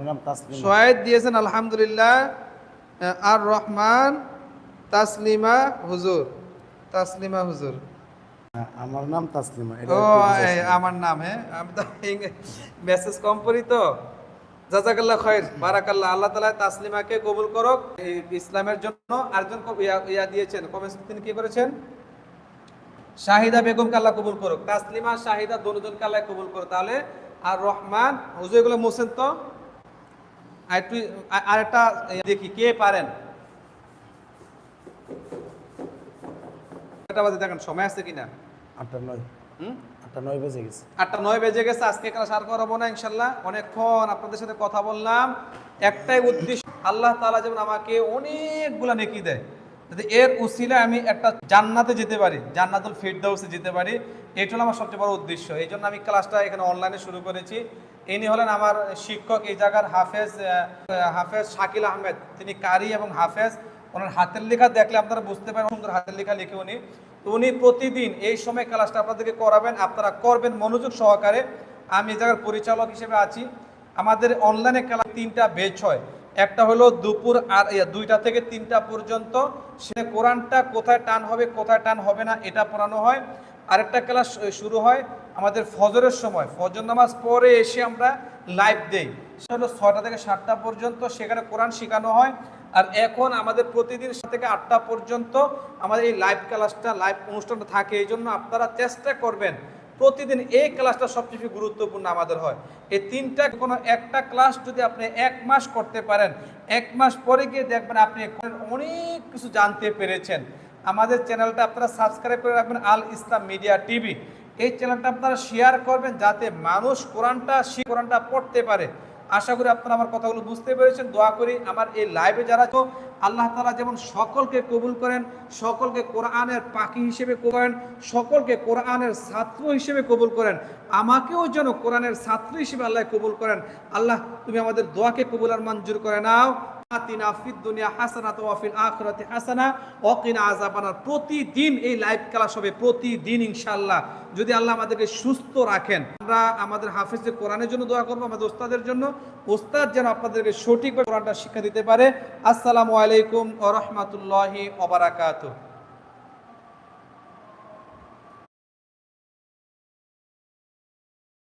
নাম তাসলিমা। শহীদ দিয়েছেন আলহামদুলিল্লাহ। আর রহমান তাসলিমা হুজুর। তাসলিমা হুজুর। আমার নাম তাসলিমা, ও এটা একটু বুঝাইছি। আমার নাম, হ্যাঁ আমি তো মেসেজ কম পড়ি তো। জাযাকাল্লাহ খায়র, বারাকাল্লাহ। আল্লাহ তাআলা তাসলিমাকে কবুল করুক। এই ইসলামের জন্য আরেকজন ইয়া দিয়েছেন কমেন্ট, তিনি কি করেছেন? শাহিদা বেগমকে আল্লাহ কবুল করুক। তাসলিমা শাহিদা দুজনকে আল্লাহ কবুল করুক। তাহলে আর রহমান হুজুর এগুলো মোছেন তো। আর একটু আরেকটা দেখি কে পারেন। এটা বাজে দেখেন সময় আছে কিনা। 8টা 9। হুম, 8টা 9 বেজে গেছে। 8টা 9 বেজে গেছে। আজকে ক্লাস আর করবো না ইনশাল্লাহ। অনেকক্ষণ আপনাদের সাথে কথা বললাম। একটাই উদ্দেশ্য, আল্লাহ তাআলা যেমন আমাকে অনেকগুলা নেকি দেয়, যদি এর উসিলায় আমি একটা জান্নাতে যেতে পারি, জান্নাতুল ফিরদাউসে যেতে পারি, এটা হলো আমার সবচেয়ে বড় উদ্দেশ্য। এই জন্য আমি ক্লাসটা এখানে অনলাইনে শুরু করেছি। ইনি হলেন আমার শিক্ষক এই জায়গার, হাফেজ শাকিল আহমেদ। তিনি কারি এবং হাফেজ। ওনার হাতের লেখা দেখলে আপনারা বুঝতে পারেন, সুন্দর হাতের লেখা লিখে উনি। তো উনি প্রতিদিন এই সময় ক্লাসটা আপনাদেরকে করাবেন, আপনারা করবেন মনোযোগ সহকারে। আমি এই জায়গার পরিচালক হিসেবে আছি। আমাদের অনলাইনে ক্লাস 3টা ব্যাচ হয়। একটা হলো দুপুর 2টা থেকে 3টা পর্যন্ত, সে কোরআনটা কোথায় টান হবে কোথায় টান হবে না এটা পড়ানো হয়। আরেকটা ক্লাস শুরু হয় আমাদের ফজরের সময়, ফজর নামাজ পরে এসে আমরা লাইভ দেই, সেটা হলো 6টা থেকে 7টা পর্যন্ত, সেখানে কোরআন শেখানো হয়। আর এখন আমাদের প্রতিদিন 7 থেকে 8টা পর্যন্ত আমাদের এই লাইভ ক্লাসটা, লাইভ অনুষ্ঠানটা থাকে। এই জন্য আপনারা চেষ্টা করবেন প্রতিদিন এই ক্লাসটা সবচেয়ে গুরুত্বপূর্ণ আমাদের হয়। এই 3টা কোনো একটা ক্লাস যদি আপনি 1 মাস করতে পারেন, 1 মাস পরে গিয়ে দেখবেন আপনি অনেক কিছু জানতে পেরেছেন। আমাদের চ্যানেলটা আপনারা সাবস্ক্রাইব করে রাখবেন, আল ইসলাম মিডিয়া টিভি। এই চ্যানেলটা আপনারা শেয়ার করবেন যাতে মানুষ কোরআনটা পড়তে পারে। আশা করি আপনারা আমার কথাগুলো বুঝতে পেরেছেন। দোয়া করি আমার এই লাইভে যারা তো আল্লাহ তাআলা যেমন সকলকে কবুল করেন, সকলকে কোরআনের পাখি হিসেবে করেন, সকলকে কোরআনের ছাত্র হিসেবে কবুল করেন, আমাকেও যেন কোরআনের ছাত্র হিসেবে আল্লাহ কবুল করেন। আল্লাহ তুমি আমাদের দোয়াকে কবুল আর মঞ্জুর করে নাও। আতিনা ফিদ দুনিয়া হাসানাত ওয়া ফিল আখিরাতি হাসানা ওয়া কিনা আযাবান্নার। প্রতিদিন এই লাইভ ক্লাস হবে, প্রতিদিন ইনশাআল্লাহ, যদি আল্লাহ আমাদেরকে সুস্থ রাখেন। আমরা আমাদের হাফেজে কোরআনের জন্য দোয়া করব, আমাদের ওস্তাদের জন্য, ওস্তাদ যেন আপনাদেরকে সঠিকভাবে কোরআনটা শিক্ষা দিতে পারে। আসসালামু আলাইকুম ওয়া রাহমাতুল্লাহি ওয়া বারাকাতুহু।